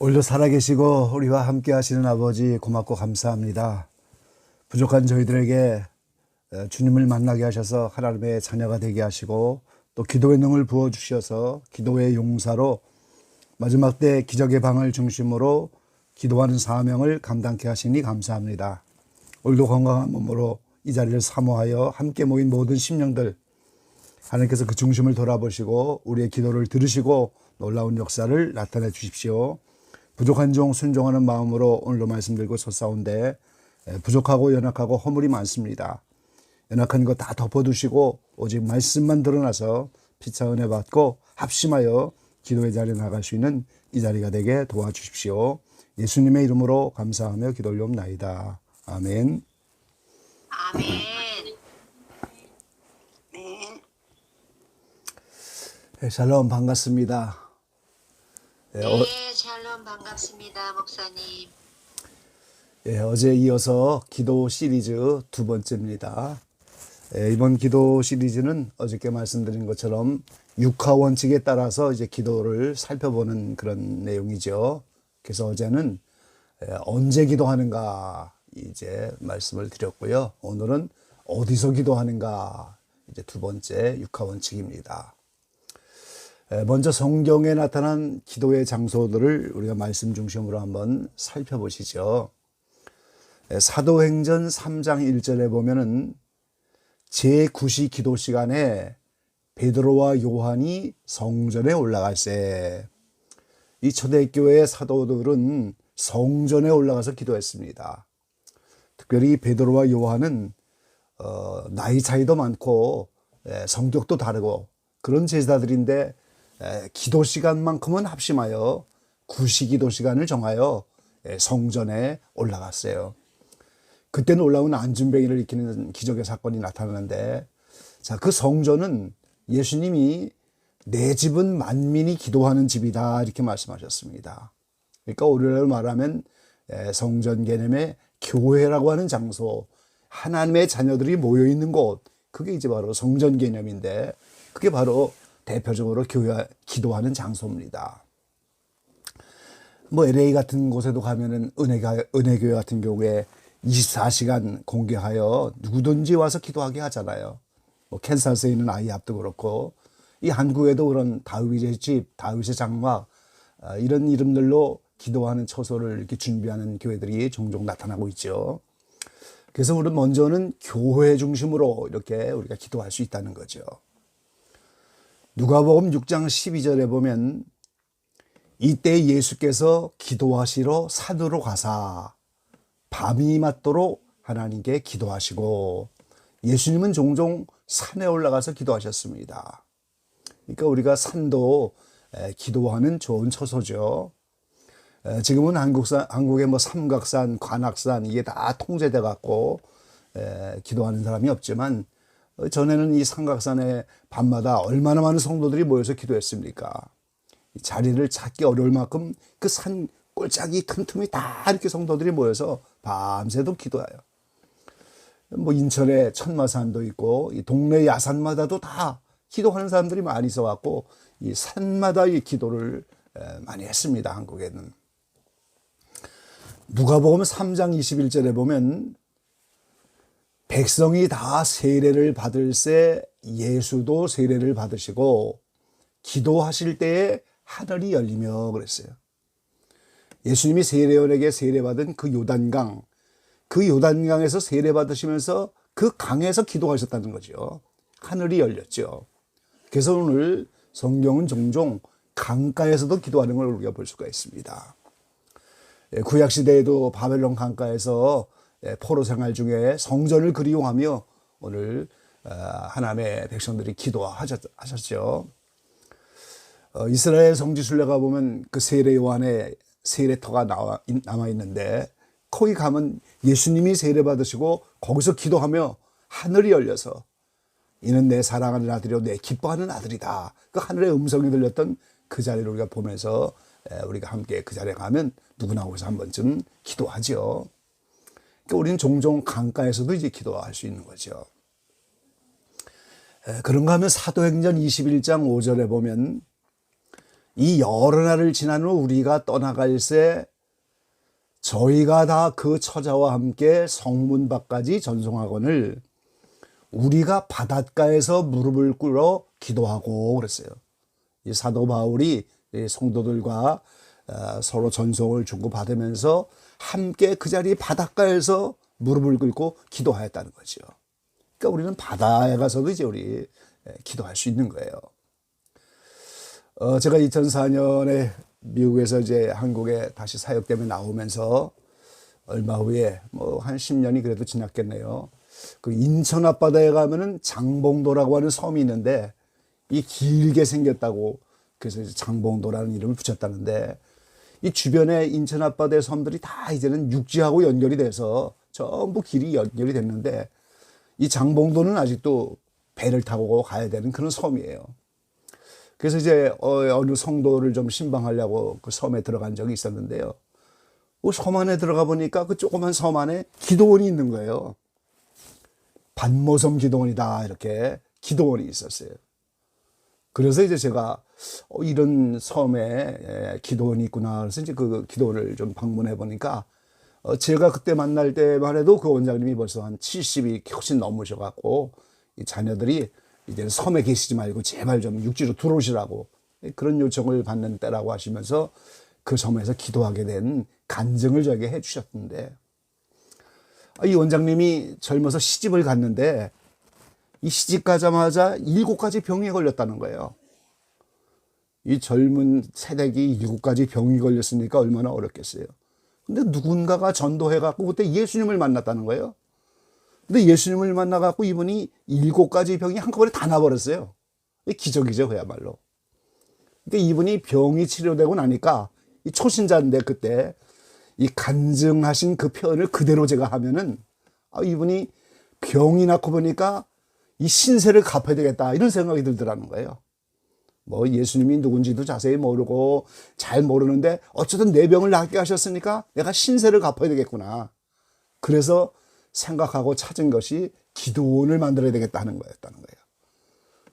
오늘도 살아계시고 우리와 함께 하시는 아버지 고맙고 감사합니다. 부족한 저희들에게 주님을 만나게 하셔서 하나님의 자녀가 되게 하시고 또 기도의 능을 부어주셔서 기도의 용사로 마지막 때 기적의 방을 중심으로 기도하는 사명을 감당케 하시니 감사합니다. 오늘도 건강한 몸으로 이 자리를 사모하여 함께 모인 모든 심령들 하나님께서 그 중심을 돌아보시고 우리의 기도를 들으시고 놀라운 역사를 나타내 주십시오. 부족한 종 순종하는 마음으로 오늘도 말씀 들고 솟사온데 부족하고 연약하고 허물이 많습니다. 연약한 거 다 덮어두시고 오직 말씀만 드러나서 피차 은혜 받고 합심하여 기도의 자리에 나갈 수 있는 이 자리가 되게 도와주십시오. 예수님의 이름으로 감사하며 기도 올려옵나이다. 아멘. 아멘. 네. 샬롬 반갑습니다. 네, 샬롬 반갑습니다, 목사님. 어제 이어서 기도 시리즈 두 번째입니다. 이번 기도 시리즈는 어저께 말씀드린 것처럼 육하 원칙에 따라서 이제 기도를 살펴보는 그런 내용이죠. 그래서 어제는 언제 기도하는가 이제 말씀을 드렸고요. 오늘은 어디서 기도하는가 이제 두 번째 육하 원칙입니다. 먼저 성경에 나타난 기도의 장소들을 우리가 말씀 중심으로 한번 살펴보시죠. 사도행전 3장 1절에 보면은 제9시 기도 시간에 베드로와 요한이 성전에 올라갈세. 이 초대교회의 사도들은 성전에 올라가서 기도했습니다. 특별히 베드로와 요한은 나이 차이도 많고 성격도 다르고 그런 제자들인데 기도 시간만큼은 합심하여 9시 기도 시간을 정하여 성전에 올라갔어요. 그때 놀라운 안진뱅이를 일으키는 기적의 사건이 나타나는데, 자, 그 성전은 예수님이 내 집은 만민이 기도하는 집이다 이렇게 말씀하셨습니다. 그러니까 우리로 말하면 성전 개념의 교회라고 하는 장소, 하나님의 자녀들이 모여 있는 곳, 그게 이제 바로 성전 개념인데 그게 바로 대표적으로 교회 기도하는 장소입니다. 뭐 LA 같은 곳에도 가면은 은혜교회 같은 경우에 24시간 공개하여 누구든지 와서 기도하게 하잖아요. 뭐 캔사스에 있는 아이합도 그렇고 이 한국에도 그런 다윗의 집, 다윗의 장막 이런 이름들로 기도하는 처소를 이렇게 준비하는 교회들이 종종 나타나고 있죠. 그래서 우리는 먼저는 교회 중심으로 이렇게 우리가 기도할 수 있다는 거죠. 누가복음 6장 12절에 보면 이때 예수께서 기도하시러 산으로 가사 밤이 맞도록 하나님께 기도하시고, 예수님은 종종 산에 올라가서 기도하셨습니다. 그러니까 우리가 산도 기도하는 좋은 처소죠. 지금은 한국에 뭐 삼각산, 관악산 이게 다 통제돼 갖고 기도하는 사람이 없지만 전에는 이 삼각산에 밤마다 얼마나 많은 성도들이 모여서 기도했습니까? 자리를 찾기 어려울 만큼 그 산 꼴짝이 틈틈이 다 이렇게 성도들이 모여서 밤새도록 기도해요. 뭐 인천에 천마산도 있고 이 동네 야산마다도 다 기도하는 사람들이 많이 있어갖고 이 산마다 이 기도를 많이 했습니다. 한국에는. 누가복음 3장 21절에 보면 백성이 다 세례를 받을새 예수도 세례를 받으시고 기도하실 때에 하늘이 열리며 그랬어요. 예수님이 세례요한에게 세례받은 그 요단강, 그 요단강에서 세례받으시면서 그 강에서 기도하셨다는 거죠. 하늘이 열렸죠. 그래서 오늘 성경은 종종 강가에서도 기도하는 걸 우리가 볼 수가 있습니다. 구약시대에도 바벨론 강가에서 포로 생활 중에 성전을 그리워하며 오늘 하나님의 백성들이 기도하셨죠. 이스라엘 성지순례가 보면 그 세례 요한의 세례터가 남아 있는데 거기 가면 예수님이 세례 받으시고 거기서 기도하며 하늘이 열려서 이는 내 사랑하는 아들이요 내 기뻐하는 아들이다. 그 하늘의 음성이 들렸던 그 자리를 우리가 보면서 우리가 함께 그 자리에 가면 누구나 거기서 한 번쯤 기도하죠. 그러니까 우리는 종종 강가에서도 이제 기도할 수 있는 거죠. 그런가 하면 사도행전 21장 5절에 보면 이 여러 날을 지난 후 우리가 떠나갈새 저희가 다 그 처자와 함께 성문 밖까지 전송하거늘 우리가 바닷가에서 무릎을 꿇어 기도하고 그랬어요. 이 사도 바울이 이 성도들과 서로 전송을 주고받으면서 함께 그 자리 바닷가에서 무릎을 꿇고 기도하였다는 거죠. 그러니까 우리는 바다에 가서도 이제 우리 기도할 수 있는 거예요. 제가 2004년에 미국에서 이제 한국에 다시 사역 때문에 나오면서 얼마 후에 뭐 한 10년이 그래도 지났겠네요. 그 인천 앞바다에 가면은 장봉도라고 하는 섬이 있는데 이 길게 생겼다고 그래서 이제 장봉도라는 이름을 붙였다는데 이 주변에 인천 앞바다의 섬들이 다 이제는 육지하고 연결이 돼서 전부 길이 연결이 됐는데 이 장봉도는 아직도 배를 타고 가야 되는 그런 섬이에요. 그래서 이제 어느 성도를 좀 신방하려고 그 섬에 들어간 적이 있었는데요. 그 섬 안에 들어가 보니까 그 조그만 섬 안에 기도원이 있는 거예요. 반모섬 기도원이다 이렇게 기도원이 있었어요. 그래서 이제 제가 이런 섬에 기도원이 있구나 그래서 이제 그 기도원을 좀 방문해 보니까 제가 그때 만날 때만 해도 그 원장님이 벌써 한 70이 훨씬 넘으셔갖고 이 자녀들이 이제 섬에 계시지 말고 제발 좀 육지로 들어오시라고 그런 요청을 받는 때라고 하시면서 그 섬에서 기도하게 된 간증을 저에게 해 주셨는데 이 원장님이 젊어서 시집을 갔는데 이 시집 가자마자 7가지 병이 걸렸다는 거예요. 이 젊은 새댁이 7가지 병이 걸렸으니까 얼마나 어렵겠어요. 근데 누군가가 전도해갖고 그때 예수님을 만났다는 거예요. 근데 예수님을 만나갖고 이분이 7가지 병이 한꺼번에 다 나버렸어요. 기적이죠, 그야말로. 그러니까 이분이 병이 치료되고 나니까 이 초신자인데 그때 이 간증하신 그 표현을 그대로 제가 하면은 이분이 병이 낫고 보니까 이 신세를 갚아야 되겠다 이런 생각이 들더라는 거예요. 뭐 예수님이 누군지도 자세히 모르고 잘 모르는데 어쨌든 내 병을 낫게 하셨으니까 내가 신세를 갚아야 되겠구나. 그래서 생각하고 찾은 것이 기도원을 만들어야 되겠다는 거였다는 거예요.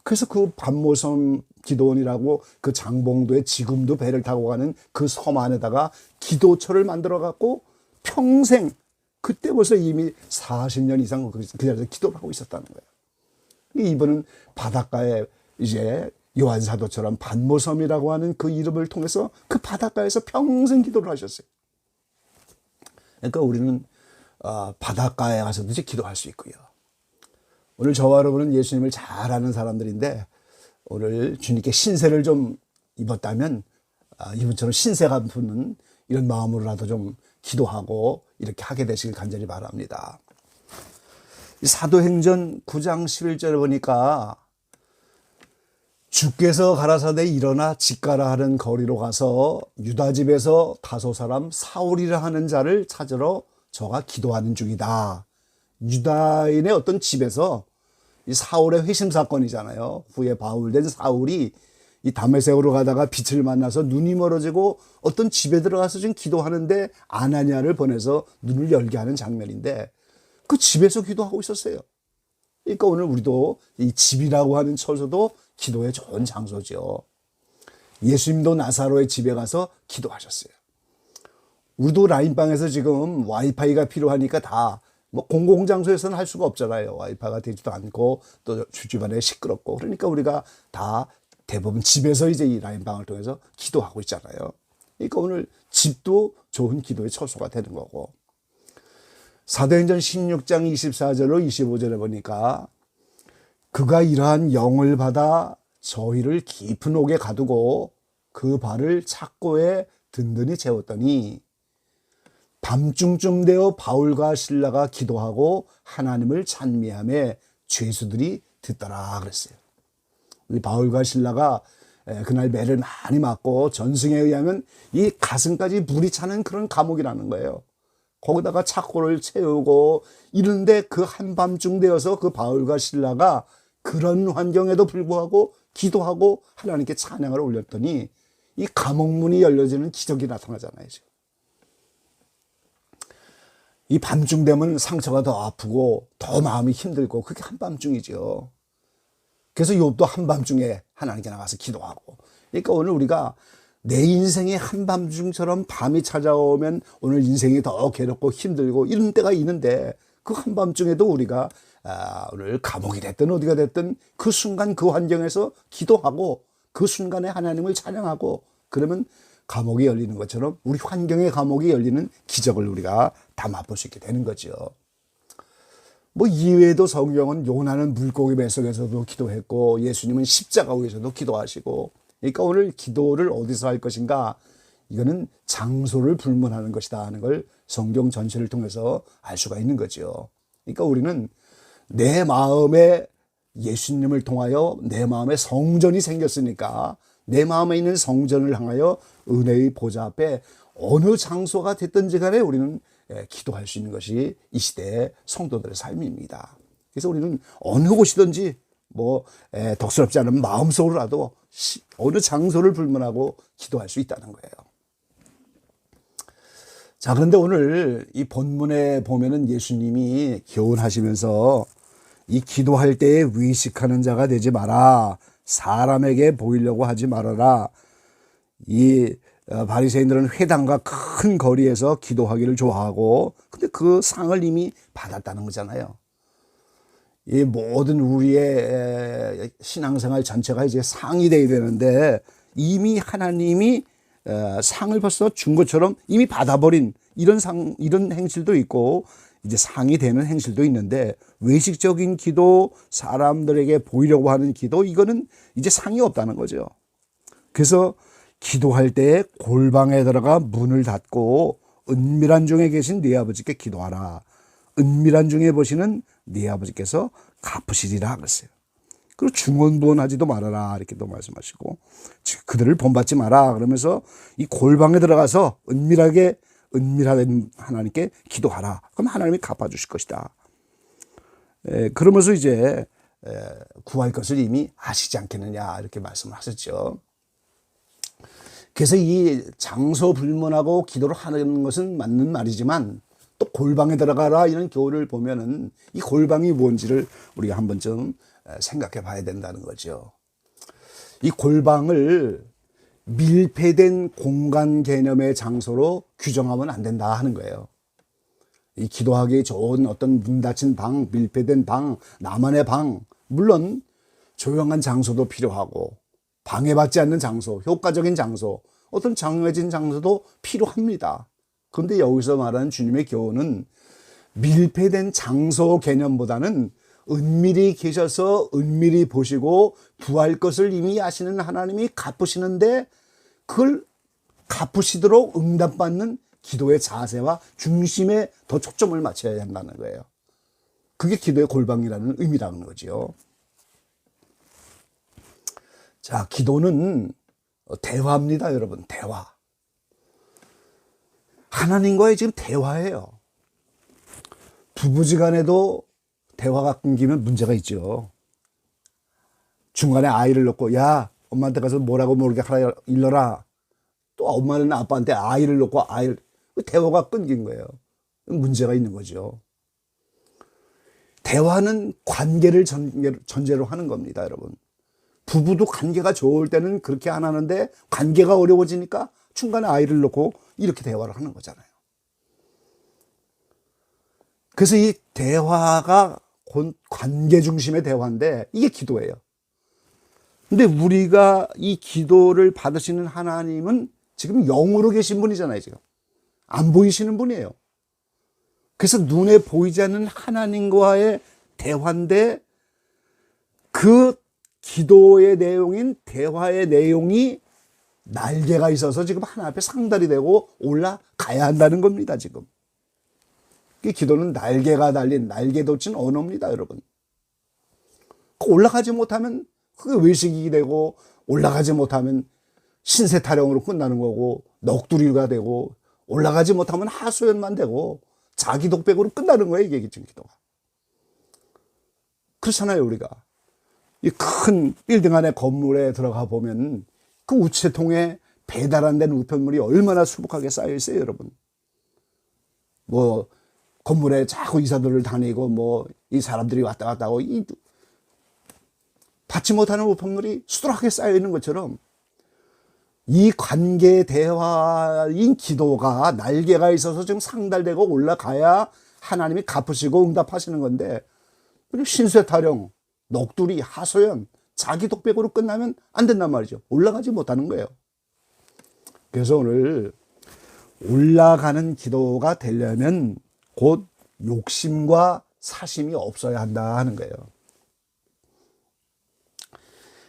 그래서 그 반모섬 기도원이라고 그 장봉도에 지금도 배를 타고 가는 그 섬 안에다가 기도처를 만들어 갖고 평생 그때 벌써 이미 40년 이상 그 자리에서 기도를 하고 있었다는 거예요. 이분은 바닷가에 이제 요한 사도처럼 반모섬이라고 하는 그 이름을 통해서 그 바닷가에서 평생 기도를 하셨어요. 그러니까 우리는 바닷가에 가서도 이제 기도할 수 있고요. 오늘 저와 여러분은 예수님을 잘 아는 사람들인데 오늘 주님께 신세를 좀 입었다면 이분처럼 신세 갚는 이런 마음으로라도 좀 기도하고 이렇게 하게 되시길 간절히 바랍니다. 사도행전 9장 11절을 보니까 주께서 가라사대 일어나 집가라 하는 거리로 가서 유다 집에서 다소 사람 사울이라 하는 자를 찾으러 저가 기도하는 중이다. 유다인의 어떤 집에서 이 사울의 회심 사건이잖아요. 후에 바울된 사울이 이 다메섹으로 가다가 빛을 만나서 눈이 멀어지고 어떤 집에 들어가서 지금 기도하는데 아나니아를 보내서 눈을 열게 하는 장면인데 그 집에서 기도하고 있었어요. 그러니까 오늘 우리도 이 집이라고 하는 처소도 기도의 좋은 장소죠. 예수님도 나사로의 집에 가서 기도하셨어요. 우리도 라인방에서 지금 와이파이가 필요하니까 다 뭐 공공장소에서는 할 수가 없잖아요. 와이파이가 되지도 않고 또 주변에 시끄럽고 그러니까 우리가 다 대부분 집에서 이제 이 라인방을 통해서 기도하고 있잖아요. 그러니까 오늘 집도 좋은 기도의 처소가 되는 거고 사도행전 16장 24절로 25절에 보니까 그가 이러한 영을 받아 저희를 깊은 옥에 가두고 그 발을 착고에 든든히 채웠더니 밤중쯤 되어 바울과 실라가 기도하고 하나님을 찬미하며 죄수들이 듣더라 그랬어요. 우리 바울과 실라가 그날 매를 많이 맞고 전승에 의하면 이 가슴까지 물이 차는 그런 감옥이라는 거예요. 거기다가 착고를 채우고 이런데 그 한밤중 되어서 그 바울과 실라가 그런 환경에도 불구하고 기도하고 하나님께 찬양을 올렸더니 이 감옥문이 열려지는 기적이 나타나잖아요. 지금. 이 밤중 되면 상처가 더 아프고 더 마음이 힘들고 그게 한밤중이죠. 그래서 욥도 한밤중에 하나님께 나가서 기도하고. 그러니까 오늘 우리가 내 인생의 한밤중처럼 밤이 찾아오면 오늘 인생이 더 괴롭고 힘들고 이런 때가 있는데 그 한밤중에도 우리가 오늘 감옥이 됐든 어디가 됐든 그 순간 그 환경에서 기도하고 그 순간에 하나님을 찬양하고 그러면 감옥이 열리는 것처럼 우리 환경의 감옥이 열리는 기적을 우리가 다 맛볼 수 있게 되는 거죠. 뭐 이외에도 성경은 요나는 물고기 뱃속에서도 기도했고 예수님은 십자가 위에서도 기도하시고, 그러니까 오늘 기도를 어디서 할 것인가, 이거는 장소를 불문하는 것이다 하는 걸 성경 전체를 통해서 알 수가 있는 거죠. 그러니까 우리는 내 마음에 예수님을 통하여 내 마음에 성전이 생겼으니까 내 마음에 있는 성전을 향하여 은혜의 보좌 앞에 어느 장소가 됐든지 간에 우리는 기도할 수 있는 것이 이 시대의 성도들의 삶입니다. 그래서 우리는 어느 곳이든지 뭐 덕스럽지 않은 마음속으로라도 어느 장소를 불문하고 기도할 수 있다는 거예요. 자, 그런데 오늘 이 본문에 보면은 예수님이 교훈하시면서 이 기도할 때에 위식하는 자가 되지 마라. 사람에게 보이려고 하지 말아라. 이 바리새인들은 회당과 큰 거리에서 기도하기를 좋아하고, 근데 그 상을 이미 받았다는 거잖아요. 이 모든 우리의 신앙생활 전체가 이제 상이 돼야 되는데 이미 하나님이 상을 벌써 준 것처럼 이미 받아버린 이런 행실도 있고 이제 상이 되는 행실도 있는데, 외식적인 기도, 사람들에게 보이려고 하는 기도, 이거는 이제 상이 없다는 거죠. 그래서 기도할 때 골방에 들어가 문을 닫고 은밀한 중에 계신 네 아버지께 기도하라. 은밀한 중에 보시는 네 아버지께서 갚으시리라 그랬어요. 그리고 중언부언하지도 말아라 이렇게 또 말씀하시고, 그들을 본받지 마라 그러면서 이 골방에 들어가서 은밀한 하나님께 기도하라. 그럼 하나님이 갚아주실 것이다. 그러면서 이제 구할 것을 이미 아시지 않겠느냐 이렇게 말씀을 하셨죠. 그래서 이 장소 불문하고 기도를 하는 것은 맞는 말이지만 또 골방에 들어가라 이런 교훈을 보면은 이 골방이 뭔지를 우리가 한 번쯤 생각해 봐야 된다는 거죠. 이 골방을 밀폐된 공간 개념의 장소로 규정하면 안 된다 하는 거예요. 이 기도하기 좋은 어떤 문 닫힌 방, 밀폐된 방, 나만의 방, 물론 조용한 장소도 필요하고 방해받지 않는 장소, 효과적인 장소, 어떤 정해진 장소도 필요합니다. 그런데 여기서 말하는 주님의 교훈은 밀폐된 장소 개념보다는 은밀히 계셔서 은밀히 보시고 구할 것을 이미 아시는 하나님이 갚으시는데 그걸 갚으시도록 응답받는 기도의 자세와 중심에 더 초점을 맞춰야 한다는 거예요. 그게 기도의 골방이라는 의미라는 거죠. 자, 기도는 대화입니다, 여러분. 대화. 하나님과의 지금 대화예요. 부부지간에도 대화가 끊기면 문제가 있죠. 중간에 아이를 놓고 야 엄마한테 가서 뭐라고 모르게 하라 일러라. 또 엄마는 아빠한테 아이를 놓고 대화가 끊긴 거예요. 문제가 있는 거죠. 대화는 관계를 전제로 하는 겁니다, 여러분. 부부도 관계가 좋을 때는 그렇게 안 하는데 관계가 어려워지니까 중간에 아이를 놓고 이렇게 대화를 하는 거잖아요. 그래서 이 대화가 관계 중심의 대화인데 이게 기도예요. 근데 우리가 이 기도를 받으시는 하나님은 지금 영으로 계신 분이잖아요, 지금. 안 보이시는 분이에요. 그래서 눈에 보이지 않는 하나님과의 대화인데 그 기도의 내용인 대화의 내용이 날개가 있어서 지금 하나 앞에 상달이 되고 올라가야 한다는 겁니다, 지금. 이 기도는 날개가 달린 날개 돋친 언어입니다, 여러분. 올라가지 못하면 그게 외식이 되고 올라가지 못하면 신세 타령으로 끝나는 거고 넋두리가 되고 올라가지 못하면 하소연만 되고 자기 독백으로 끝나는 거예요, 이게 지금 기도가. 그렇잖아요, 우리가. 이 큰 빌딩 안에 건물에 들어가 보면 그 우체통에 배달 안 된 우편물이 얼마나 수북하게 쌓여 있어요, 여러분. 뭐 건물에 자꾸 이사들을 다니고 뭐 이 사람들이 왔다 갔다 하고 이 받지 못하는 우편물이 수두룩하게 쌓여 있는 것처럼 이 관계 대화인 기도가 날개가 있어서 지금 상달되고 올라가야 하나님이 갚으시고 응답하시는 건데, 그리고 신세 타령, 넋두리, 하소연, 자기 독백으로 끝나면 안 된단 말이죠. 올라가지 못하는 거예요. 그래서 오늘 올라가는 기도가 되려면 곧 욕심과 사심이 없어야 한다 하는 거예요.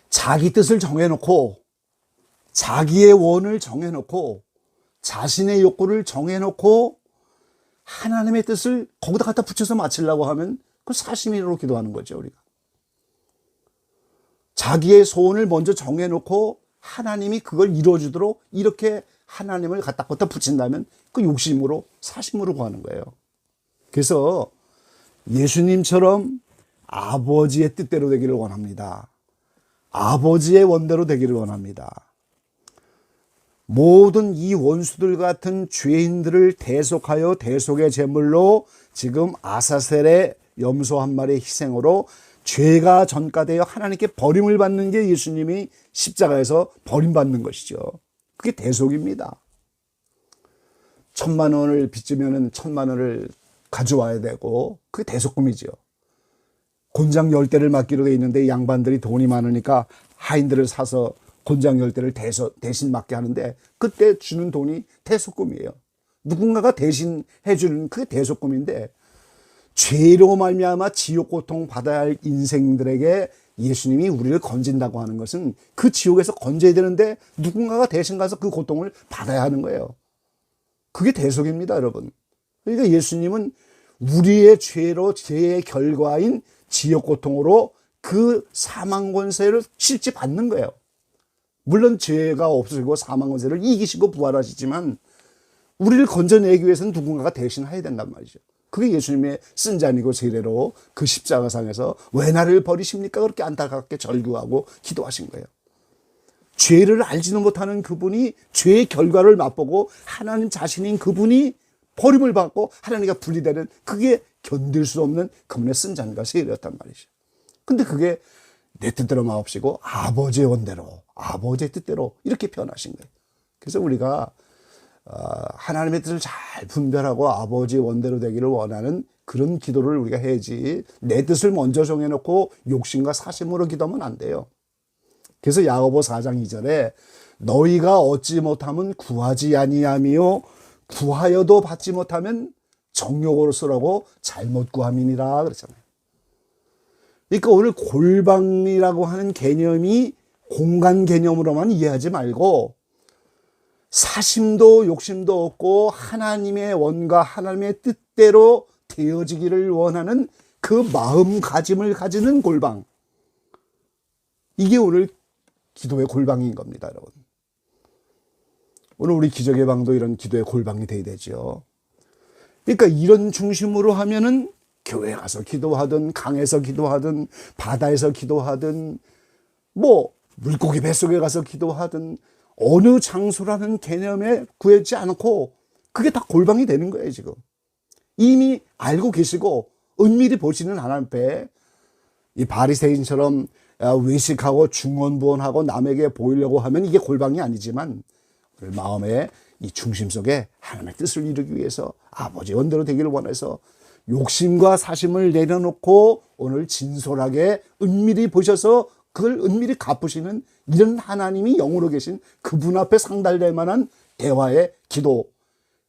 자기 뜻을 정해놓고, 자기의 원을 정해놓고, 자신의 욕구를 정해놓고 하나님의 뜻을 거기다 갖다 붙여서 마치려고 하면 그 사심으로 기도하는 거죠, 우리가. 자기의 소원을 먼저 정해놓고 하나님이 그걸 이루어주도록 이렇게 하나님을 갖다 붙인다면 그 욕심으로, 사심으로 구하는 거예요. 그래서 예수님처럼 아버지의 뜻대로 되기를 원합니다. 아버지의 원대로 되기를 원합니다. 모든 이 원수들 같은 죄인들을 대속하여 대속의 제물로 지금 아사셀의 염소 한 마리의 희생으로 죄가 전가되어 하나님께 버림을 받는 게 예수님이 십자가에서 버림받는 것이죠. 그게 대속입니다. 1,000,000원을 빚지면 1,000,000원을 가져와야 되고, 그게 대속금이죠. 곤장 10대를 맡기로 돼 있는데 양반들이 돈이 많으니까 하인들을 사서 곤장 10대를 대신 맡게 하는데, 그때 주는 돈이 대속금이에요. 누군가가 대신 해주는 그게 대속금인데, 죄로 말미암아 지옥 고통 받아야 할 인생들에게 예수님이 우리를 건진다고 하는 것은 그 지옥에서 건져야 되는데 누군가가 대신 가서 그 고통을 받아야 하는 거예요. 그게 대속입니다, 여러분. 그러니까 예수님은 우리의 죄로, 죄의 결과인 지옥 고통으로 그 사망 권세를 실제 받는 거예요. 물론 죄가 없으시고 사망 권세를 이기시고 부활하시지만 우리를 건져내기 위해서는 누군가가 대신 해야 된단 말이죠. 그게 예수님의 쓴 잔이고 세례로 그 십자가상에서 왜 나를 버리십니까? 그렇게 안타깝게 절규하고 기도하신 거예요. 죄를 알지는 못하는 그분이 죄의 결과를 맛보고 하나님 자신인 그분이 버림을 받고 하나님과 분리되는, 그게 견딜 수 없는 그분의 쓴 잔과 세례였단 말이죠. 근데 그게 내 뜻대로 마옵시고 아버지의 원대로, 아버지의 뜻대로 이렇게 표현하신 거예요. 그래서 우리가 하나님의 뜻을 잘 분별하고 아버지의 원대로 되기를 원하는 그런 기도를 우리가 해야지, 내 뜻을 먼저 정해놓고 욕심과 사심으로 기도하면 안 돼요. 그래서 야고보 4장 2절에 너희가 얻지 못하면 구하지 아니하며 구하여도 받지 못하면 정욕으로 쓰라고 잘못 구함이니라 그랬잖아요. 그러니까 오늘 골방이라고 하는 개념이 공간 개념으로만 이해하지 말고 사심도 욕심도 없고 하나님의 원과 하나님의 뜻대로 되어지기를 원하는 그 마음가짐을 가지는 골방, 이게 오늘 기도의 골방인 겁니다, 여러분. 오늘 우리 기적의 방도 이런 기도의 골방이 돼야 되죠. 그러니까 이런 중심으로 하면은 교회 가서 기도하든 강에서 기도하든 바다에서 기도하든 뭐 물고기 뱃속에 가서 기도하든 어느 장소라는 개념에 구하지 않고 그게 다 골방이 되는 거예요. 지금 이미 알고 계시고 은밀히 보시는 하나님 앞에 이 바리새인처럼 외식하고 중언부언하고 남에게 보이려고 하면 이게 골방이 아니지만 우리 마음의 이 중심 속에 하나님의 뜻을 이루기 위해서 아버지의 원대로 되기를 원해서 욕심과 사심을 내려놓고 오늘 진솔하게 은밀히 보셔서 그걸 은밀히 갚으시는 이런 하나님이 영으로 계신 그분 앞에 상달될 만한 대화의 기도,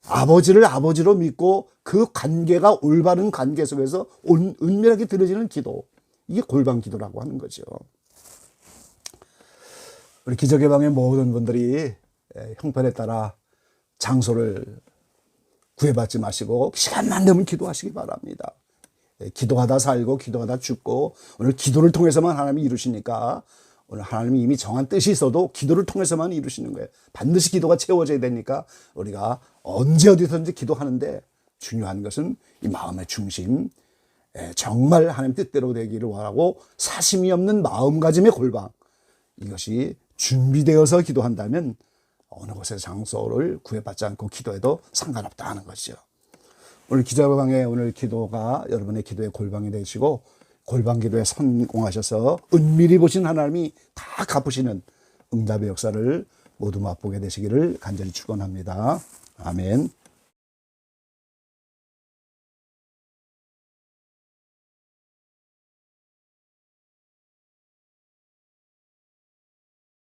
아버지를 아버지로 믿고 그 관계가 올바른 관계 속에서 은밀하게 들어지는 기도, 이게 골방 기도라고 하는 거죠. 우리 기적의 방의 모든 분들이 형편에 따라 장소를 구애받지 마시고 시간만 되면 기도하시기 바랍니다. 기도하다 살고 기도하다 죽고 오늘 기도를 통해서만 하나님이 이루시니까, 오늘 하나님이 이미 정한 뜻이 있어도 기도를 통해서만 이루시는 거예요. 반드시 기도가 채워져야 되니까 우리가 언제 어디서든지 기도하는데 중요한 것은 이 마음의 중심, 정말 하나님 뜻대로 되기를 원하고 사심이 없는 마음가짐의 골방, 이것이 준비되어서 기도한다면 어느 곳에서 장소를 구애받지 않고 기도해도 상관없다 하는 것이죠. 오늘 기자방의 오늘 기도가 여러분의 기도의 골방이 되시고 골방 기도에 성공하셔서 은밀히 보신 하나님이 다 갚으시는 응답의 역사를 모두 맛보게 되시기를 간절히 축원합니다. 아멘.